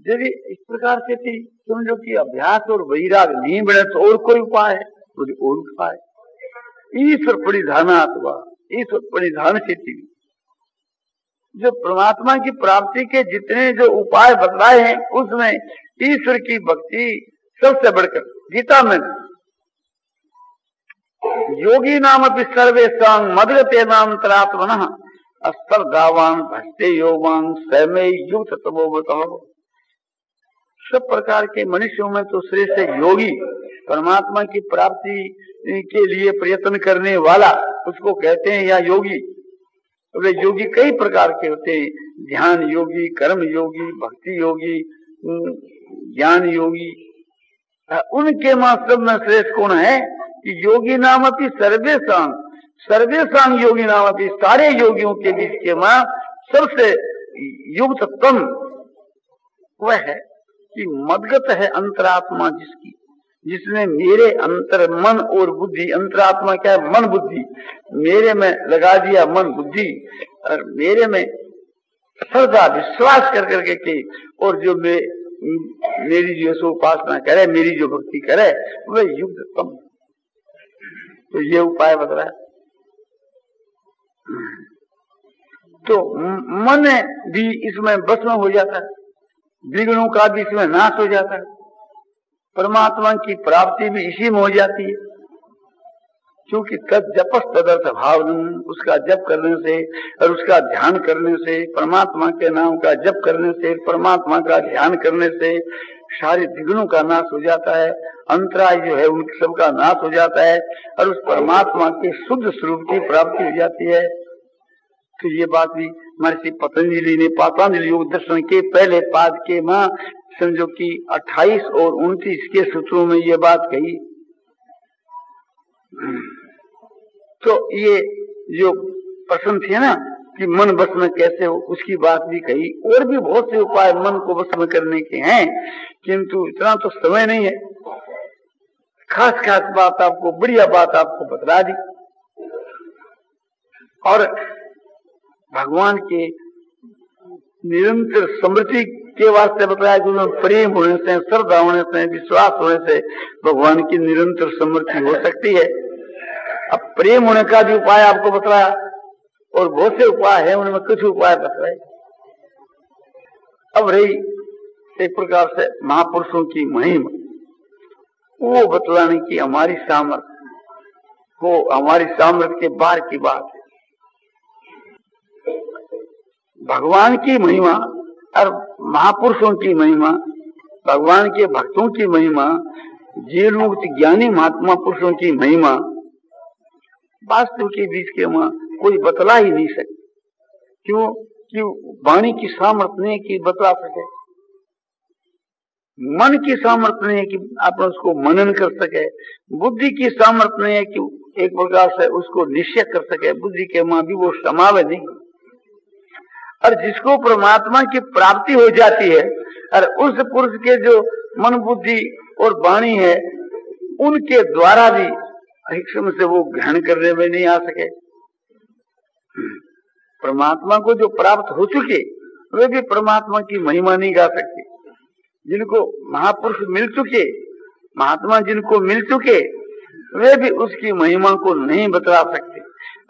यदि इस प्रकार से थी समझो कि अभ्यास और वैराग नहीं बने तो और कोई उपाय है, और उपाय ईश्वर परिधानात्वा, ईश्वर परिधान से थी। जो परमात्मा की प्राप्ति के जितने जो उपाय बतलाए हैं उसमें ईश्वर की भक्ति सबसे बढ़कर। गीता में योगी नाम अपि सर्वेषां मद्गते नाम तरात्मनः अस्पर्धावान भक्ते योगांग स्वयं युक्त तमो बताओ। सब प्रकार के मनुष्यों में तो श्रेष्ठ योगी, परमात्मा की प्राप्ति के लिए प्रयत्न करने वाला उसको कहते हैं या योगी। वे योगी कई प्रकार के होते हैं, ध्यान योगी, कर्म योगी, भक्ति योगी, ज्ञान योगी। उनके मां सब में श्रेष्ठ कौन है कि योगी नाम अपनी सर्वेषां, सर्वेषां योगी नाम अपनी, सारे योगियों के बीच के मां सबसे युक्ततम वह है कि मदगत है अंतरात्मा जिसकी, जिसने मेरे अंतर मन और बुद्धि, अंतरात्मा क्या है मन बुद्धि, मेरे में लगा दिया मन बुद्धि और मेरे में श्रद्धा विश्वास कर करके की, और जो मेरी जो सो उपासना करे, मेरी जो भक्ति करे वह युक्ततम। तो ये उपाय बता रहा है। तो मन भी इसमें भस्म हो जाता है, विघ्नों का भी इसमें नाश हो जाता है, परमात्मा की प्राप्ति भी इसी में हो जाती है। क्योंकि तद जपस तदर्थ भावनम, उसका जप करने से और उसका ध्यान करने से, परमात्मा के नाम का जप करने से, परमात्मा का ध्यान करने से सारे विघ्नों का नाश हो जाता है, अंतराय जो है उन सबका नाश हो जाता है और उस परमात्मा के शुद्ध स्वरूप की प्राप्ति हो जाती है। तो ये बात भी महर्षि पतंजलि ने पातंजलि योग दर्शन के पहले पाद के मां समझो कि 28 और 29 के सूत्रों में ये बात कही। तो ये जो प्रश्न थे ना कि मन बस में कैसे हो, उसकी बात भी कही। और भी बहुत से उपाय मन को बस में करने के हैं, किंतु इतना तो समय नहीं है। खास खास बात आपको, बढ़िया बात आपको बतला दी। और भगवान के निरंतर स्मृति के वास्ते बताया कि उन्हें प्रेम होने से, श्रद्धा होने से, विश्वास होने से भगवान की निरंतर स्मृति हो सकती है। अब प्रेम होने का भी उपाय आपको बताया और बहुत से उपाय है, उनमें कुछ उपाय बताए। अब रही एक प्रकार से महापुरुषों की महिमा, वो बतलाने की हमारी सामर्थ्य को, हमारी सामर्थ्य के बाहर की बात है। भगवान की महिमा और महापुरुषों की महिमा, भगवान के भक्तों की महिमा, जीवन मुक्त ज्ञानी महात्मा पुरुषों की महिमा वास्तव के बीच के वहां कोई बतला ही नहीं सकते। क्यों? कि वाणी की सामर्थ्य नहीं कि बतला सके, मन की सामर्थ्य नहीं है कि आप उसको मनन कर सके, बुद्धि की सामर्थ्य नहीं है कि एक प्रकार से उसको निश्चय कर सके, बुद्धि के मां भी वो समावे नहीं। और जिसको परमात्मा की प्राप्ति हो जाती है और उस पुरुष के जो मन बुद्धि और वाणी है उनके द्वारा भी एक समय से वो ग्रहण करने में नहीं आ सके। परमात्मा को जो प्राप्त हो चुके वे भी परमात्मा की महिमा नहीं गा सकते। जिनको महापुरुष मिल चुके, महात्मा जिनको मिल चुके, वे भी उसकी महिमा को नहीं बतला सकते।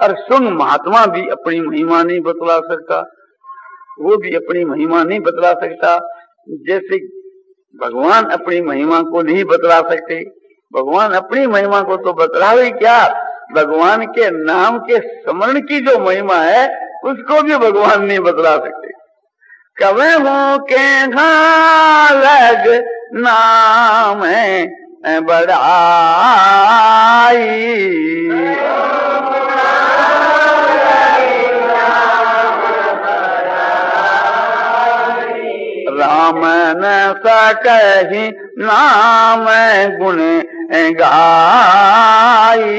और स्वयं महात्मा भी अपनी महिमा नहीं बतला सकता, वो भी अपनी महिमा नहीं बतला सकता। जैसे भगवान अपनी महिमा को नहीं बतला सकते, भगवान अपनी महिमा को तो बतलावे क्या, भगवान के नाम के स्मरण की जो महिमा है उसको भी भगवान नहीं बतला सकते। कवे हो के घालग नाम है बड़ाई, राम न सकहि नाम गुण गाई।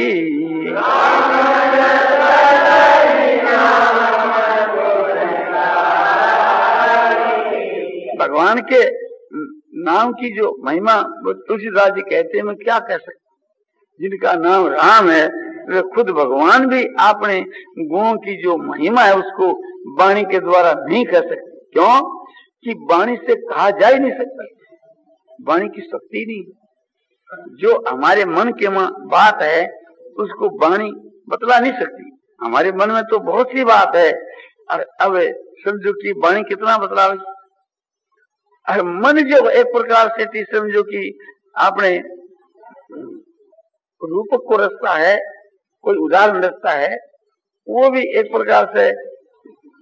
भगवान के नाम की जो महिमा तुलसीदास जी कहते हैं, मैं क्या कह सकता। जिनका नाम राम है वे खुद भगवान भी अपने गुणों की जो महिमा है उसको वाणी के द्वारा नहीं कह सकते। क्यों? कि वाणी से कहा जा ही नहीं सकता। वाणी की शक्ति नहीं, जो हमारे मन के बात है उसको वाणी बतला नहीं सकती। हमारे मन में तो बहुत सी बात है, और अब समझो कि वाणी कितना बतलावे। और मन जो एक प्रकार से समझो कि आपने रूपक को रचता है, कोई उदाहरण रचता है, वो भी एक प्रकार से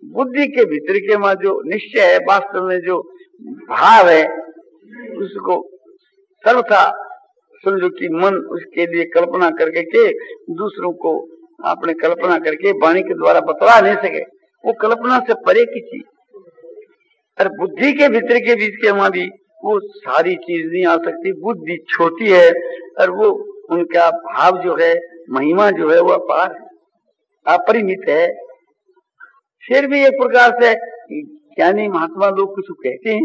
बुद्धि के भीतर के में जो निश्चय है, वास्तव में जो भाव है, उसको सर्वथा समझो कि मन उसके लिए कल्पना करके के दूसरों को आपने कल्पना करके वाणी के द्वारा बतला नहीं सके। वो कल्पना से परे की चीज, और बुद्धि के भीतर के बीच के वहां भी वो सारी चीज नहीं आ सकती। बुद्धि छोटी है और वो उनका भाव जो है, महिमा जो है, वो अपार है, अपरिमित है। फिर भी एक प्रकार से ज्ञानी महात्मा लोग कुछ कहते हैं,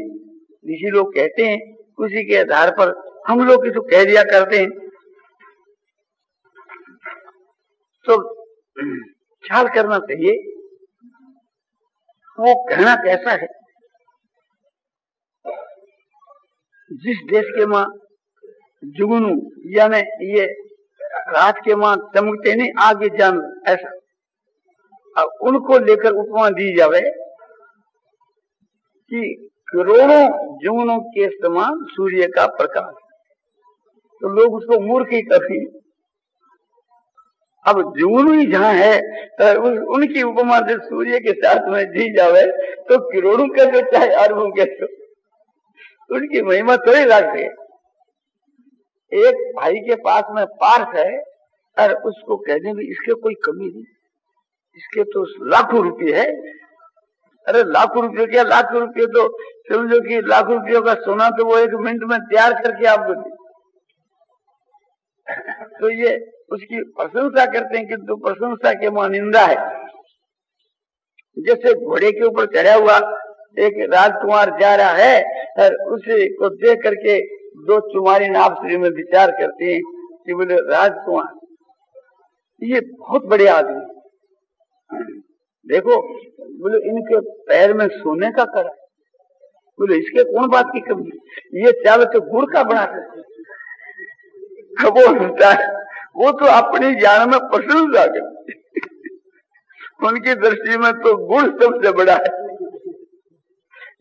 ऋषि लोग कहते हैं, उसी के आधार पर हम लोग कुछ कह दिया करते हैं। तो ख्याल करना चाहिए वो कहना कैसा है। जिस देश के मां जुगनू यानी ये रात के मां चमकते नहीं आगे जान, ऐसा अब उनको लेकर उपमा दी जावे कि करोड़ों जुगनों के समान सूर्य का प्रकाश, तो लोग उसको मूर्ख ही करते। अब जुगनू ही जहाँ है तो उनकी उपमा से सूर्य के साथ में दी जावे तो करोड़ों के तो चाहे अरबों के तो उनकी महिमा थोड़ी लागती है। एक भाई के पास में पार्थ है और उसको कहने में इसके कोई कमी नहीं, इसके तो लाखों रुपये है। अरे लाखों रुपये क्या, लाखों रुपये तो समझो कि लाखों रुपयों का सोना तो वो 1 मिनट में तैयार करके आपको दे। तो ये उसकी प्रशंसा करते हैं, किंतु प्रशंसा के वहां निंदा है। जैसे घोड़े के ऊपर चढ़ा हुआ एक राजकुमार जा रहा है और उसे को देख करके 2 चुमारी आपस में विचार करते हैं कि बोले राजकुमार ये बहुत बड़े आदमी, देखो बोले इनके पैर में सोने का कड़ा, बोले इसके कौन बात की कमी, ये चावल तो गुड़ का बना सकते। वो होता है, वो तो अपनी ज्ञान में प्रशंसा करते, उनकी दृष्टि में तो गुड़ सबसे बड़ा है,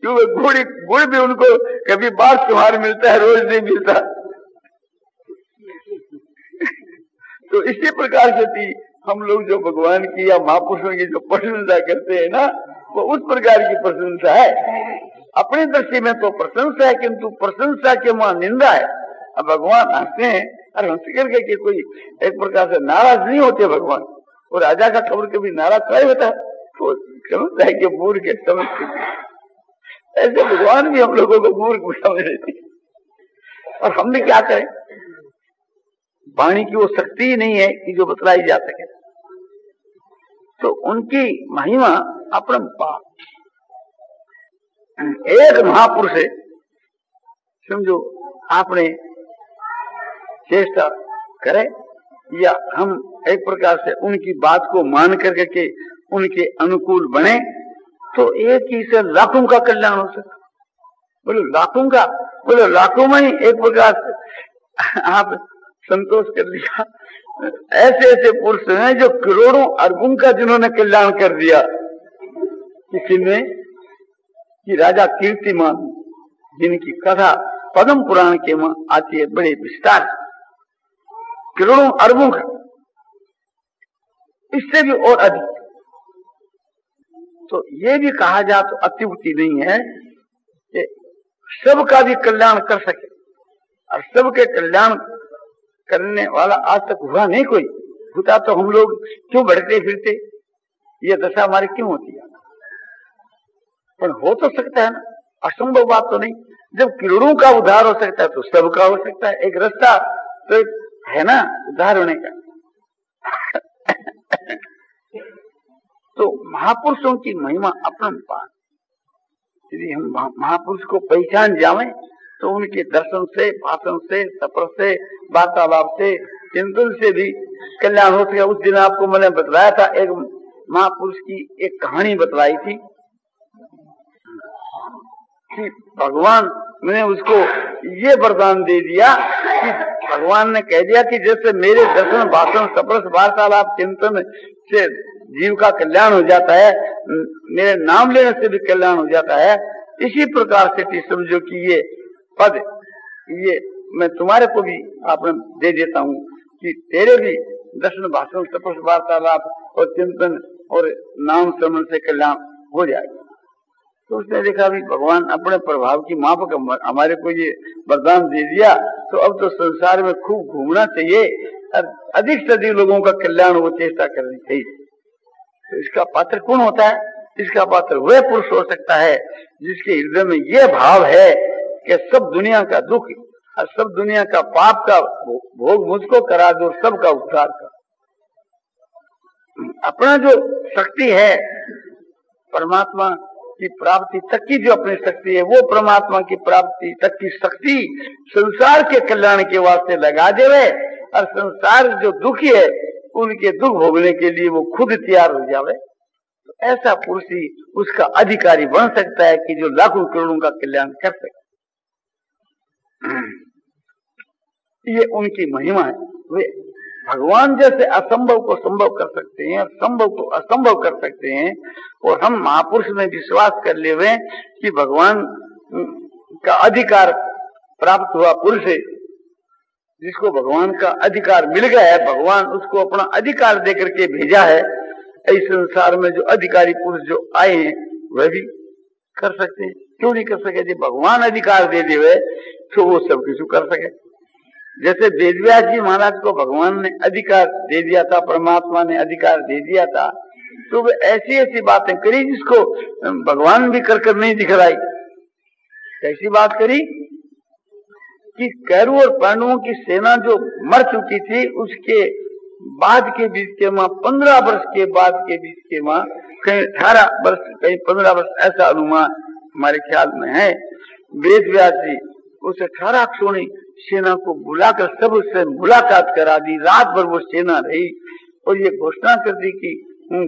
क्योंकि गुड़ भी उनको कभी बार त्योहार मिलता है, रोज नहीं मिलता। तो इसी प्रकार से थी हम लोग जो भगवान की या महापुरुषों की जो प्रशंसा करते हैं ना, वो उस प्रकार की प्रशंसा है। अपनी दृष्टि में तो प्रशंसा है, किंतु प्रशंसा के वहां निंदा है। अब भगवान हंसते हैं और हंस करके कि कोई एक प्रकार से नाराज नहीं होते भगवान। और राजा का कब्र कभी नाराज नहीं होता, तो समझता है कि मूर्ख के समझ, ऐसे भगवान भी हम लोगों को मूर्ख समझ रहे थे। और हमने क्या करें, वाणी की वो शक्ति ही नहीं है कि जो बतलाई जा सके। तो उनकी महिमा अपरंपार। एक महापुरुष है, समझो आपने चेष्टा करे या हम एक प्रकार से उनकी बात को मान करके के उनके अनुकूल बने, तो एक ही से लाखों का कल्याण हो सकता। बोलो लाखों का, बोलो लाखों में ही एक प्रकार से आप संतोष कर लिया। ऐसे ऐसे पुरुष हैं जो करोड़ों अरबों का जिन्होंने कल्याण कर दिया। किसी ने कि राजा कीर्तिमान, जिनकी कथा पद्म पुराण के में आती है बड़े विस्तार, करोड़ों अरबों का, इससे भी और अधिक। तो ये भी कहा जाए तो अत्युक्ति नहीं है कि सबका भी कल्याण कर सके, और सबके कल्याण करने वाला आज तक हुआ नहीं कोई। होता तो हम लोग क्यों भटकते फिरते, ये दशा हमारी क्यों होती है। पर हो तो सकता है ना, असंभव बात तो नहीं। जब करोड़ों का उद्धार हो सकता है तो सबका हो सकता है। एक रास्ता तो है ना उद्धार होने का। तो महापुरुषों की महिमा अपरंपार। यदि हम महापुरुष को पहचान जाएं तो उनके दर्शन से, भाषण से, सफर से, वार्तालाप से, चिंतन से भी कल्याण हो सके। उस दिन आपको मैंने बतलाया था, एक महापुरुष की एक कहानी बतलाई थी कि भगवान ने उसको ये वरदान दे दिया कि भगवान ने कह दिया कि जैसे मेरे दर्शन भाषण सप्रस वार्तालाप चिंतन से जीव का कल्याण हो जाता है, मेरे नाम लेने से भी कल्याण हो जाता है, इसी प्रकार से समझो कि ये पद ये मैं तुम्हारे को भी आपने दे देता हूँ कि तेरे भी दर्शन भाषण तपस वार्तालाप और चिंतन और नाम श्रवण से कल्याण हो जाएगा। तो उसने देखा भी भगवान अपने प्रभाव की माफक हमारे को ये वरदान दे दिया, तो अब तो संसार में खूब घूमना चाहिए और अधिक से अधिक लोगों का कल्याण वो चेष्टा करनी चाहिए। तो इसका पात्र कौन होता है? इसका पात्र वह पुरुष हो सकता है जिसके हृदय में यह भाव है कि सब दुनिया का दुख और सब दुनिया का पाप का भोग मुझको करा दो, सबका उद्धार कर। अपना जो शक्ति है परमात्मा की प्राप्ति तक की जो अपनी शक्ति है, वो परमात्मा की प्राप्ति तक की शक्ति संसार के कल्याण के वास्ते लगा देवे और संसार जो दुखी है उनके दुख भोगने के लिए वो खुद तैयार हो जावे। तो ऐसा पुरुष ही उसका अधिकारी बन सकता है कि जो लाखों करोड़ों का कल्याण कर सके। ये उनकी महिमा है। वे भगवान जैसे असंभव को संभव कर सकते हैं, संभव को असंभव कर सकते हैं। और हम महापुरुष में विश्वास कर ले हुए कि भगवान का अधिकार प्राप्त हुआ पुरुष है, जिसको भगवान का अधिकार मिल गया है, भगवान उसको अपना अधिकार देकर के भेजा है। इस संसार में जो अधिकारी पुरुष जो आए हैं वह भी कर सकते हैं, क्यों नहीं कर सके? जब भगवान अधिकार दे दिए तो वो सब कुछ कर सके। जैसे वेदव्यास जी महाराज को भगवान ने अधिकार दे दिया था, परमात्मा ने अधिकार दे दिया था, तो वे ऐसी ऐसी बातें करी जिसको भगवान भी कर नहीं दिखलाई। ऐसी बात करी कि कौरव और पांडवों की सेना जो मर चुकी थी उसके बाद के बीच के मां 15 वर्ष के बाद के बीच के मां कहीं 18 वर्ष कहीं 15 वर्ष ऐसा अनुमान हमारे ख्याल में है। वेदव्यास जी उस 18 क्षोणी सेना को बुलाकर सब उससे मुलाकात करा दी। रात भर वो सेना रही और ये घोषणा कर दी कि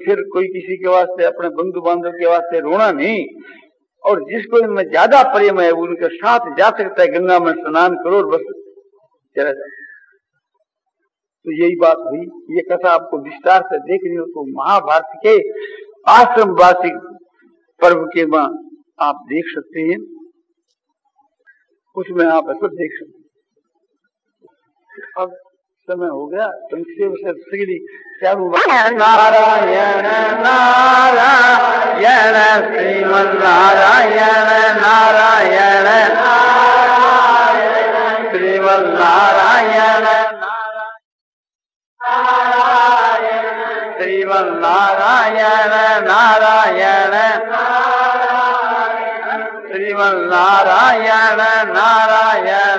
फिर कोई किसी के वास्ते अपने बंधु बांधव के वास्ते रोना नहीं, और जिसको इनमें ज्यादा प्रेम है वो उनके साथ जा सकता है, गंगा में स्नान करो और बस चला जाए। तो यही बात हुई। ये कथा आपको विस्तार से देखनी हो तो महाभारत के आश्रम वार्षिक पर्व के बाद आप देख सकते हैं, उसमें आप ऐसा देख सकते हैं। अब समय हो गया, संक्षेप से श्री नारायण नारायण श्रीमन नारायण नारायण श्रीमन नारायण श्रीमन नारायण नारायण श्रीमन नारायण नारायण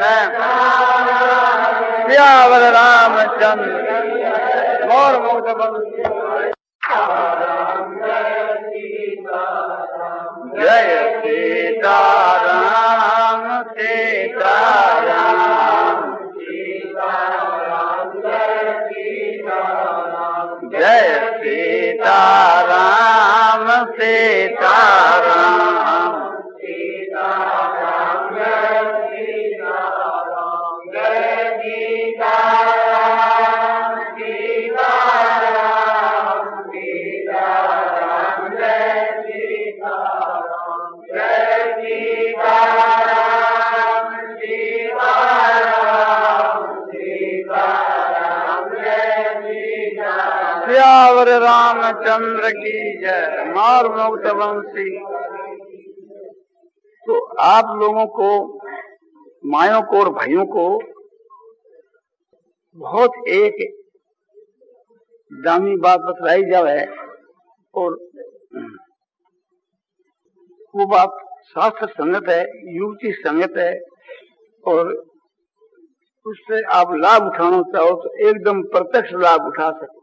सियावर रामचंद्र गौर मोक्ष जय सीताराम सीताराम जय सीताराम सीताराम सियावर रामचंद्र की जय। मार मुक्त वंशी। तो आप लोगों को, मायों को और भाइयों को बहुत एक दामी बात बतलाई जाए, और वो बात शास्त्र संगत है, युक्ति संगत है, और उससे आप लाभ उठाना चाहो तो एकदम प्रत्यक्ष लाभ उठा सको।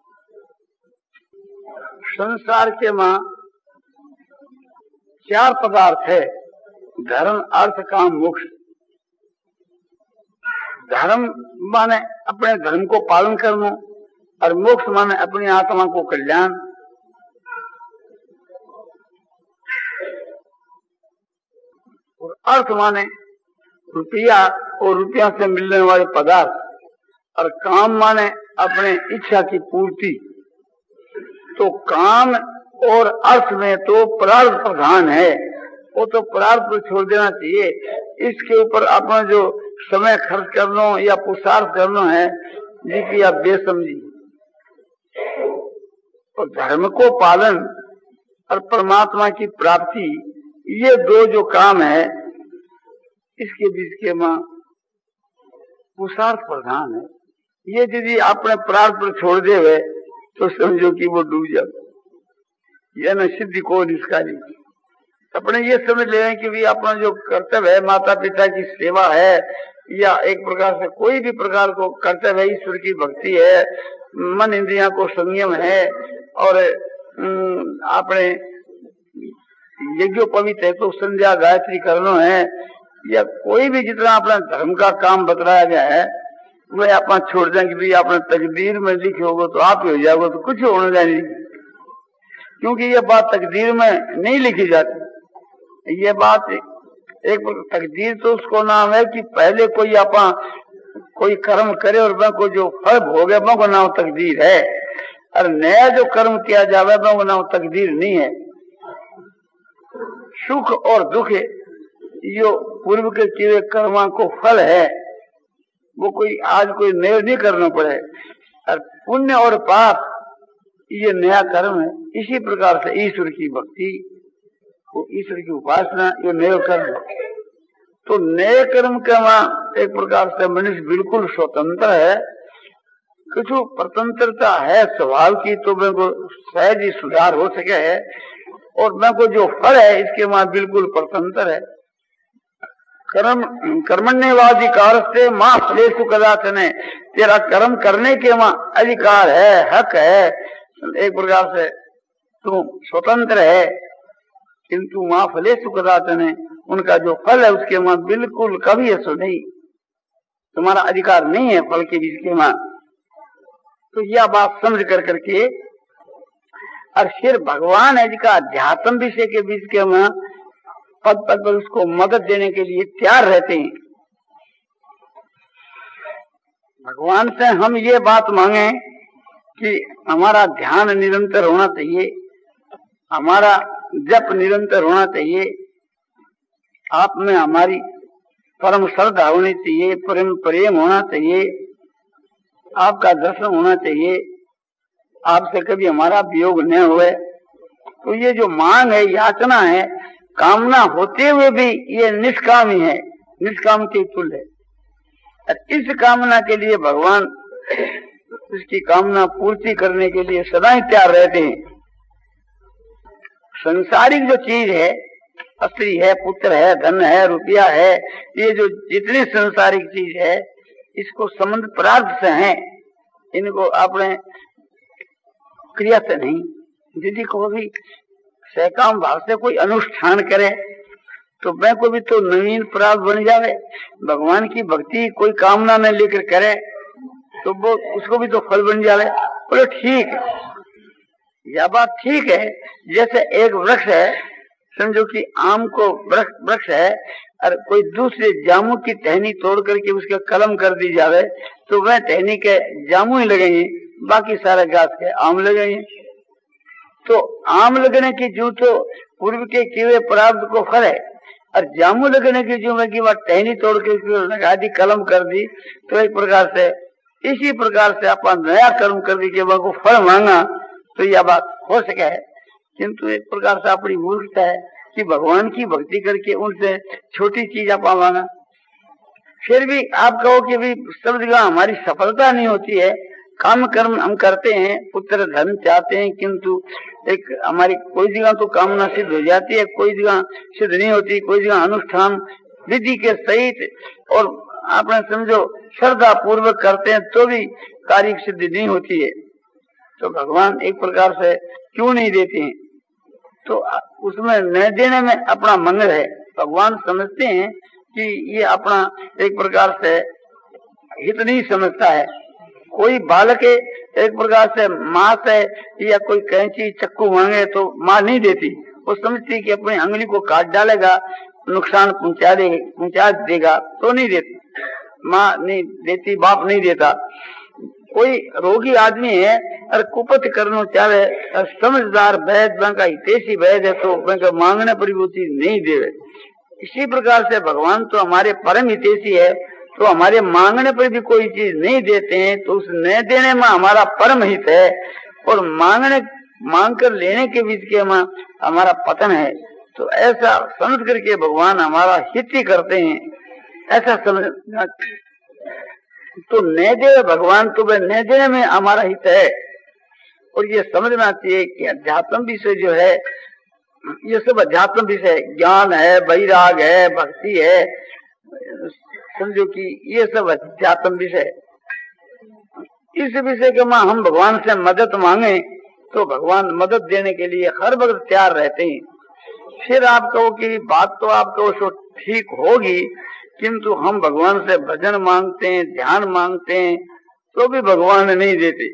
संसार के मां 4 पदार्थ है, धर्म अर्थ काम मोक्ष। धर्म माने अपने धर्म को पालन करना, और मोक्ष माने अपनी आत्मा को कल्याण। और अर्थ माने रुपया और रुपया से मिलने वाले पदार्थ, और काम माने अपने इच्छा की पूर्ति। तो काम और अर्थ में तो प्रार्थ प्रधान है, वो तो प्रार्थ पर छोड़ देना चाहिए। इसके ऊपर अपना जो समय खर्च करना या पुरुषार्थ करना है जिसकी आप बेसमझी। और धर्म को पालन और परमात्मा की प्राप्ति, ये दो जो काम है इसके बीच के मां पुरुषार्थ प्रधान है। ये यदि अपने प्रार्थ पर छोड़ देवे तो समझो कि वो डूब जाए, यह न सिद्धि को निष्कारी। अपने ये समझ ले कि भी अपना जो कर्तव्य है, माता पिता की सेवा है, या एक प्रकार से कोई भी प्रकार को कर्तव्य है, ईश्वर की भक्ति है, मन इंद्रियों को संयम है, और अपने यज्ञोपवीत है तो संध्या गायत्री करना है, या कोई भी जितना अपना धर्म का काम बतलाया गया है वह अपना छोड़ देंगे। भी अपने तकदीर में लिखे होगा तो आप ही हो जाओगे, तो कुछ होने जाएगी, क्योंकि ये बात तकदीर में नहीं लिखी जाती। ये बात एक तकदीर तो उसको नाम है कि पहले कोई अपना कोई कर्म करे और वह को जो फल भोगे वह को नाम तकदीर है, और नया जो कर्म किया जावे वह को नाम तकदीर नहीं है। सुख और दुख यो पूर्व के किए कर्मा को फल है, वो कोई आज कोई नया नहीं करना पड़े। और पुण्य और पाप ये नया कर्म है। इसी प्रकार से ईश्वर की भक्ति, ईश्वर की उपासना ये नया कर्म है। तो नए कर्म के वहां एक प्रकार से मनुष्य बिल्कुल स्वतंत्र है, कुछ स्वतंत्रता है स्वभाव की, तो मैं को सहज ही सुधार हो सके है, और मैं को जो फल है इसके वहां बिल्कुल स्वतंत्र है। कर्मण्यवाधिकार से मां फलेषु कदाचन, तेरा कर्म करने के वहां अधिकार है, हक है, एक प्रकार से तू स्वतंत्र है, किंतु मां फलेषु कदाचन, उनका जो फल है उसके वहां बिल्कुल कभी ऐसा नहीं, तुम्हारा अधिकार नहीं है फल के बीच के वहां। तो यह बात समझ कर करके और फिर भगवान है जिसका अध्यात्म विषय के बीच के वहां पद पद पर उसको मदद देने के लिए तैयार रहते हैं। भगवान से हम ये बात मांगे कि हमारा ध्यान निरंतर होना चाहिए, हमारा जप निरंतर होना चाहिए, आप में हमारी परम श्रद्धा होनी चाहिए, परम प्रेम होना चाहिए, आपका दर्शन होना चाहिए, आपसे कभी हमारा वियोग न हुए। तो ये जो मांग है, याचना है, कामना होते हुए भी ये निष्काम ही है, निष्काम के तुल्य है। और इस कामना के लिए भगवान इसकी कामना पूर्ति करने के लिए सदा ही तैयार रहते हैं। संसारिक जो चीज है, स्त्री है, पुत्र है, धन है, रुपया है, ये जो जितनी संसारिक चीज है इसको संबंध प्रार्थ से है, इनको अपने क्रिया से नहीं। यदि को भी सकाम भाव से कोई अनुष्ठान करे तो मैं को भी तो नवीन प्राप्त बन जावे। भगवान की भक्ति कोई कामना न लेकर करे तो वो उसको भी तो फल बन जावे। बोले ठीक, यह बात ठीक है। जैसे एक वृक्ष है, समझो कि आम को वृक्ष है और कोई दूसरे जामू की टहनी तोड़ करके उसके कलम कर दी जावे तो वह टहनी के जामू ही लगेंगे, बाकी सारे घास के आम लगेंगे। तो आम लगने की जो तो पूर्व के किए प्राप्त को फल है, और जामू लगने की जो में की वह टहनी तोड़ के लगा दी, कलम कर दी, तो एक प्रकार से इसी प्रकार से अपन नया कर्म कर दी के वह को फल मांगा तो यह बात हो सके है। किंतु एक प्रकार से अपनी मूर्खता है कि भगवान की भक्ति करके उनसे छोटी चीज आप मांगा। फिर भी आप कहो कि भी सब जगह हमारी सफलता नहीं होती है, काम कर्म हम करते हैं, पुत्र धन चाहते हैं, किंतु एक हमारी कोई जगह तो कामना सिद्ध हो जाती है, कोई जगह सिद्ध नहीं होती, कोई जगह अनुष्ठान विधि के सहित और आपने समझो श्रद्धा पूर्वक करते हैं तो भी कार्य सिद्धि नहीं होती है। तो भगवान एक प्रकार से क्यों नहीं देते हैं? तो उसमें न देने में अपना मंगल है। भगवान समझते हैं कि ये अपना एक प्रकार से हित नहीं समझता है। कोई बालक एक प्रकार से माँ से या कोई कैंची चक्कू मांगे तो माँ नहीं देती, वो समझती कि अपनी अंगुली को काट डालेगा नुकसान पहुंचा देगा तो नहीं देता, माँ नहीं देती, बाप नहीं देता। कोई रोगी आदमी है और कुपत करना चाहे और समझदार वैद का हितेशी वैद है तो उनका मांगने पर भी वो चीज नहीं देवे। इसी प्रकार से भगवान तो हमारे परम हितेशी है, तो हमारे मांगने पर भी कोई चीज नहीं देते हैं तो उस न देने में हमारा परम हित है, और मांग कर लेने के बीच के में हमारा पतन है। तो ऐसा समझ करके भगवान हमारा हित ही करते हैं, ऐसा समझना। तो न दे भगवान तो वह न देने में हमारा हित है। और ये समझना चाहिए कि अध्यात्म विषय जो है ये सब अध्यात्म विषय, ज्ञान है, वैराग है, भक्ति है, समझो कि ये सब अध्यात्म विषय। इस विषय के में हम भगवान से मदद मांगे तो भगवान मदद देने के लिए हर वक्त तैयार रहते हैं। फिर आप कहो कि बात तो आप कहो सो ठीक होगी, किंतु हम भगवान से भजन मांगते हैं, ध्यान मांगते हैं तो भी भगवान नहीं देते।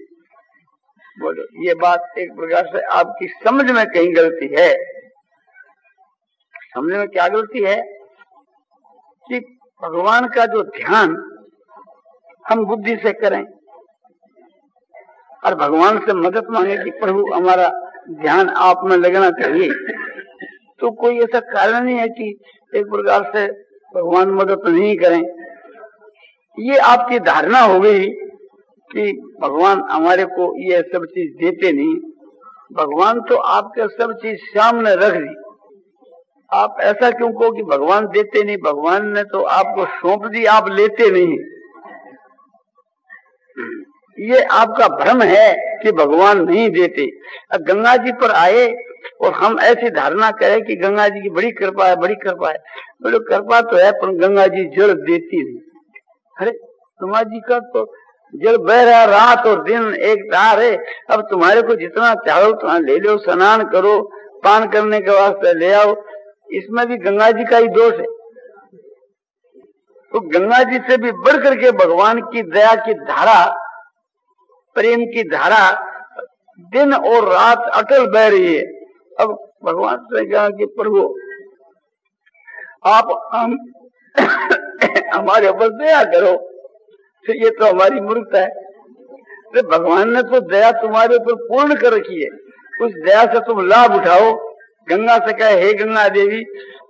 बोलो, ये बात एक प्रकार से आपकी समझ में कहीं गलती है। समझ में क्या गलती है कि भगवान का जो ध्यान हम बुद्धि से करें और भगवान से मदद मांगे कि प्रभु हमारा ध्यान आप में लगना चाहिए, तो कोई ऐसा कारण नहीं है कि एक प्रकार से भगवान मदद नहीं करें। ये आपकी धारणा हो गई कि भगवान हमारे को ये सब चीज देते नहीं। भगवान तो आपके सब चीज सामने रख दी, आप ऐसा क्यों कहो कि भगवान देते नहीं? भगवान ने तो आपको सौंप दी, आप लेते नहीं। ये आपका भ्रम है कि भगवान नहीं देते। गंगा जी पर आए और हम ऐसी धारणा करें कि गंगा जी की बड़ी कृपा है, बड़ी कृपा है। बोलो कृपा तो है पर गंगा जी जल देती नहीं। अरे गंगा जी का तो जल बह रहा रात और दिन एक तार है। अब तुम्हारे को जितना चाहो तो ले लो, स्नान करो, पान करने के वास्ते ले आओ, इसमें भी गंगा जी का ही दोष है। तो गंगा जी से भी बढ़ करके भगवान की दया की धारा, प्रेम की धारा दिन और रात अटल बह रही है। अब भगवान से कहा कि प्रभु आप हम हमारे ऊपर दया करो, तो ये तो हमारी मूर्खता है। तो भगवान ने तो दया तुम्हारे ऊपर पूर्ण कर रखी है, उस दया से तुम लाभ उठाओ। गंगा से कहे हे गंगा देवी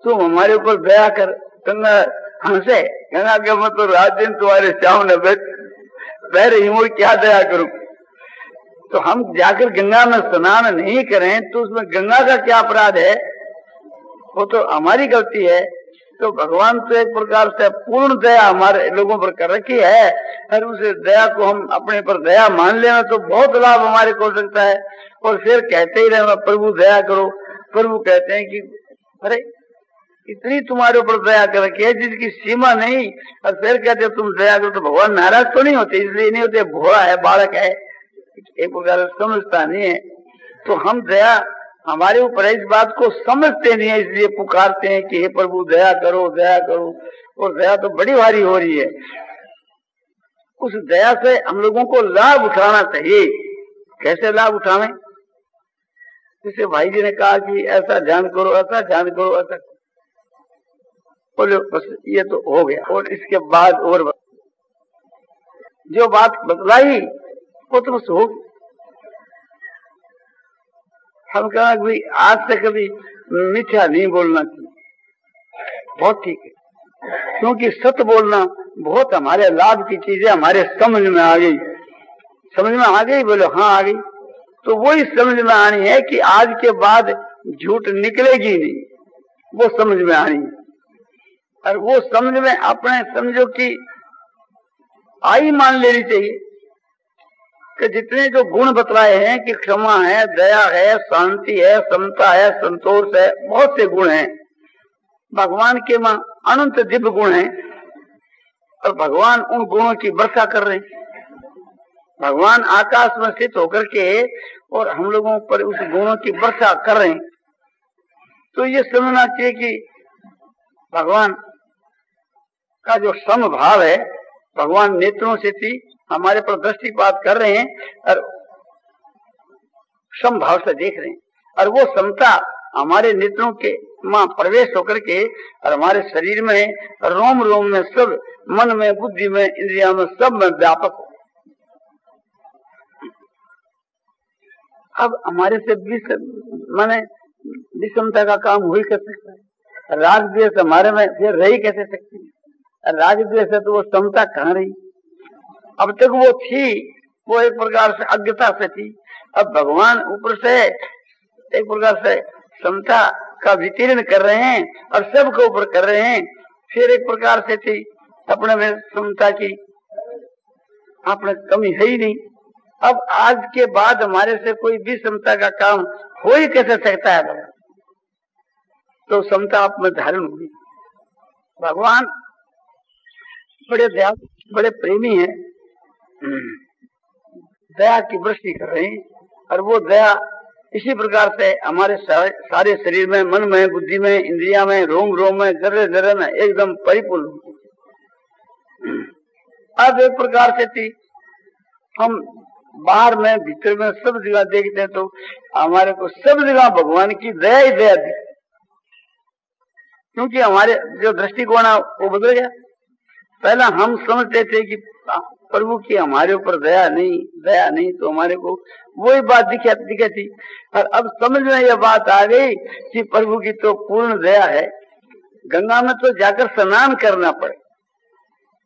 तुम हमारे ऊपर दया कर। गंगा हंसे, गंगा के मैं तो रात दिन तुम्हारे सामने बह रही हूँ, क्या दया करूं? तो हम जाकर गंगा में स्नान नहीं करें तो उसमें गंगा का क्या अपराध है? वो तो हमारी गलती है। तो भगवान तो एक प्रकार से पूर्ण दया हमारे लोगों पर कर रखी है, और उस दया को हम अपने पर दया मान लेना तो बहुत लाभ हमारे को हो सकता है। और फिर कहते ही रहे प्रभु दया करो। प्रभु कहते हैं कि अरे इतनी तुम्हारे ऊपर दया कर रखी है जिसकी सीमा नहीं, और फिर कहते तुम दया करो। तो भगवान नाराज तो नहीं होते, इसलिए नहीं होते, भोला है, बालक है, एक प्रकार समझता नहीं है। तो हम दया हमारे ऊपर इस बात को समझते नहीं है, इसलिए पुकारते हैं कि हे प्रभु दया करो, दया करो। और दया तो बड़ी भारी हो रही है। उस दया से हम लोगों को लाभ उठाना चाहिए। कैसे लाभ उठावें? जैसे भाई जी ने कहा कि ऐसा ध्यान करो, ऐसा ध्यान करो, ऐसा बोलो, बस ये तो हो गया। और इसके बाद और जो बात बतलाई वो तो बस हो गई। हम कहा कि आज से कभी मिथ्या नहीं बोलना चाहिए, बहुत ठीक है, क्योंकि सत्य बोलना बहुत हमारे लाभ की चीजें हमारे समझ में आ गई। समझ में आ गई? बोलो हाँ आ गई। तो वही समझ में आनी है कि आज के बाद झूठ निकलेगी नहीं, वो समझ में आनी है। और वो समझ में अपने समझो कि आई मान लेनी चाहिए कि जितने जो गुण बतलाए हैं कि क्षमा है, दया है, शांति है, समता है, संतोष है, बहुत से गुण हैं। भगवान के मां अनंत दिव्य गुण हैं और भगवान उन गुणों की वर्षा कर रहे हैं। भगवान आकाश में स्थित होकर के और हम लोगों पर उस गुणों की वर्षा कर रहे हैं। तो ये समझना चाहिए कि भगवान का जो समभाव है, भगवान नेत्रों से थी हमारे पर दृष्टिपात कर रहे हैं और समभाव से देख रहे हैं, और वो समता हमारे नेत्रों के मां प्रवेश होकर के और हमारे शरीर में, रोम रोम में, सब मन में, बुद्धि में, इंद्रिया में, सब में व्यापक हो। अब हमारे से माने विषमता का काम हो ही कर सकता है। राग द्वेष हमारे में फिर रही कैसे सकती है? राग द्वेष है तो वो समता कहाँ रही? अब तक वो थी, वो एक प्रकार से अज्ञता से थी। अब भगवान ऊपर से एक प्रकार से समता का विकीर्ण कर रहे हैं और सबके ऊपर कर रहे हैं। फिर एक प्रकार से थी अपने में समता की अपने कमी है ही नहीं। अब आज के बाद हमारे से कोई भी समता का काम हो ही कैसे सकता है? भगवान तो समता आप में धारण होगी। भगवान बड़े दया, बड़े प्रेमी हैं, दया की वृष्टि कर रहे हैं और वो दया इसी प्रकार से हमारे सारे शरीर में, मन में, बुद्धि में, इंद्रिया में, रोम रोम में, जर्रे जर्रे में एकदम परिपूर्ण। अब एक प्रकार से थी हम बाहर में, भीतर में, सब जगह देखते हैं तो हमारे को सब जगह भगवान की दया ही दया दी, क्योंकि हमारे जो दृष्टिकोण है वो बदल गया। पहला हम समझते थे कि प्रभु की हमारे ऊपर दया नहीं तो हमारे को वही बात दिखे थी। और अब समझ में यह बात आ गई कि प्रभु की तो पूर्ण दया है। गंगा में तो जाकर स्नान करना पड़े,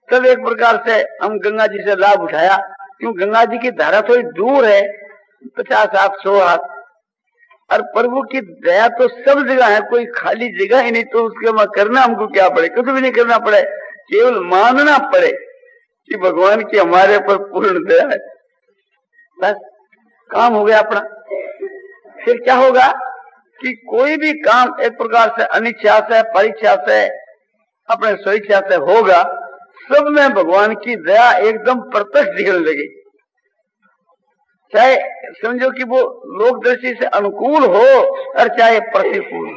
तब एक प्रकार से हम गंगा जी से लाभ उठाया, क्यों गंगा जी की धारा थोड़ी दूर है, 50 हाथ 100 हाथ। और प्रभु की दया तो सब जगह है, कोई खाली जगह ही नहीं। तो उसके बाद करना हमको क्या पड़े? कुछ भी नहीं करना पड़े, केवल मानना पड़े कि भगवान की हमारे पर पूर्ण दया है, बस काम हो गया अपना। फिर क्या होगा कि कोई भी काम एक प्रकार से अनिच्छा से, परीक्षा से, अपने स्वेच्छा से होगा, सब में भगवान की दया एकदम प्रत्यक्ष दिखने लगी। चाहे समझो कि वो लोक दृष्टि से अनुकूल हो और चाहे प्रतिकूल,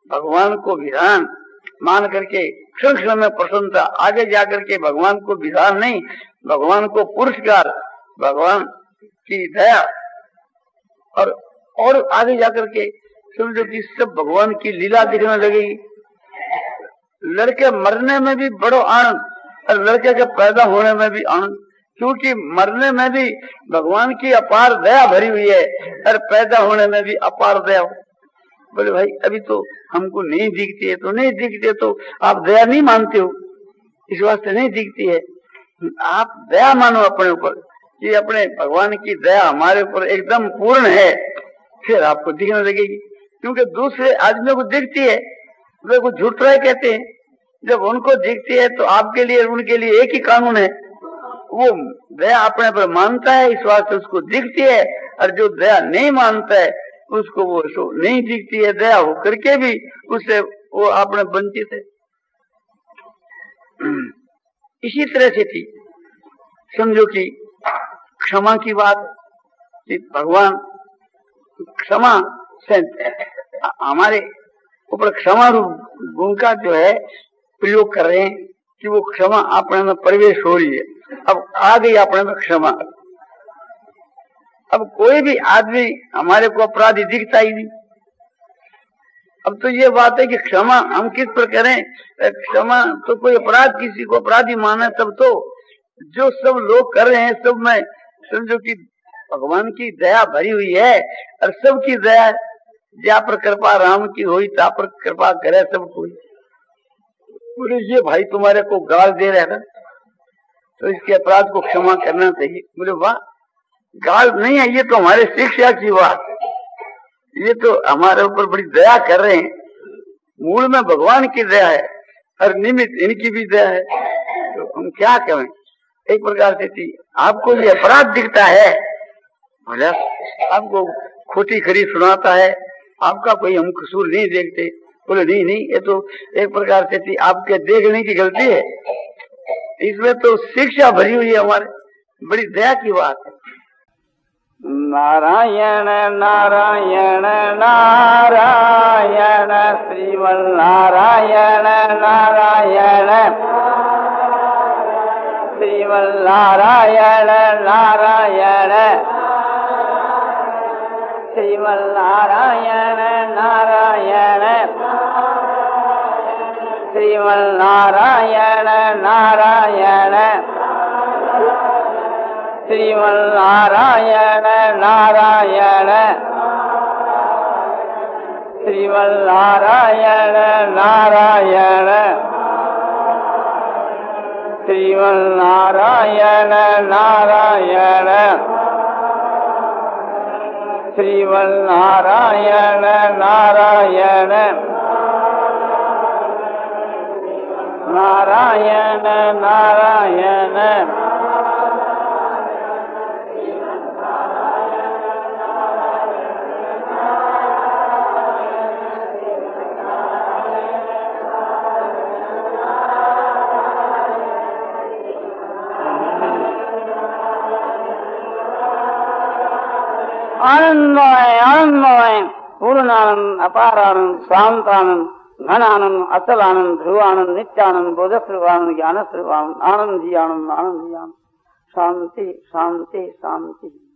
भगवान को विधान मान करके क्षण क्षण में प्रसन्नता, आगे जाकर के भगवान को विधान नहीं, भगवान को पुरस्कार, भगवान की दया, और आगे जाकर के समझो कि सब भगवान की लीला दिखने लगेगी। लड़के मरने में भी बड़ो आनंद और लड़के के पैदा होने में भी आनंद, क्योंकि मरने में भी भगवान की अपार दया भरी हुई है और पैदा होने में भी अपार दया। बोले भाई अभी तो हमको नहीं दिखती है, तो नहीं दिखती है तो आप दया नहीं मानते हो, इस वास्ते नहीं दिखती है। आप दया मानो अपने ऊपर कि अपने भगवान की दया हमारे ऊपर एकदम पूर्ण है, फिर आपको दिखने लगेगी। क्योंकि दूसरे आदमियों को दिखती है, वे कुछ झूठ रहे कहते हैं, जब उनको दिखती है तो आपके लिए उनके लिए एक ही कानून है, वो दया अपने पर मानता है, इस वास्ते उसको दिखती है, और जो दया नहीं मानता है उसको वो नहीं दिखती है, दया हो करके भी उससे वो अपने वंचित है। इसी तरह से थी समझो कि क्षमा की बात, कि भगवान क्षमा से हमारे ऊपर क्षमा रूप गुण का जो है प्रयोग कर रहे हैं कि वो क्षमा अपने में प्रवेश हो रही है। अब आ गई अपने में क्षमा। अब कोई भी आदमी हमारे को अपराधी दिखता ही नहीं। अब तो ये बात है कि क्षमा हम किस पर करें? क्षमा तो कोई अपराध किसी को अपराधी माने तब तो, जो सब लोग कर रहे हैं सब में समझो कि भगवान की दया भरी हुई है, और सबकी दया जा पर कृपा राम की हुई ता पर कृपा करे सब कोई। बोले ये भाई तुम्हारे को गाल दे रहे हैं तो इसके अपराध को क्षमा करना चाहिए। बोले वाह, गाल नहीं है, ये तो हमारे शिक्षा की बात है, ये तो हमारे ऊपर बड़ी दया कर रहे हैं। मूल में भगवान की दया है और निमित्त इनकी भी दया है, तो हम क्या करें? एक प्रकार से थी आपको ये अपराध दिखता है, बोला आपको खोटी खरी सुनाता है, आपका कोई हम कसूर नहीं देखते। बोले नहीं, ये तो एक प्रकार से थी आपके देखने की गलती है, इसमें तो शिक्षा भरी हुई है हमारे, बड़ी दया की बात है। नारायण नारायण नारायण श्रीमन नारायण नारायण श्रीमन नारायण नारायण श्रीमन नारायण नारायण श्रीमन्नारायण नारायण श्रीमन्नारायण नारायण श्रीमन्नारायण नारायण श्रीमन्नारायण नारायण श्रीमन्नारायण नारायण नारायण नारायण आनंदमय आनंदमय पूर्णानंद अपारानंद शांतानंद घनानंद अचलानंद ध्रुवानंद नित्यानंद बोधस्वरूपानंद ज्ञानस्वरूपानंद आनंद जी आनंद शांति शांति शांति।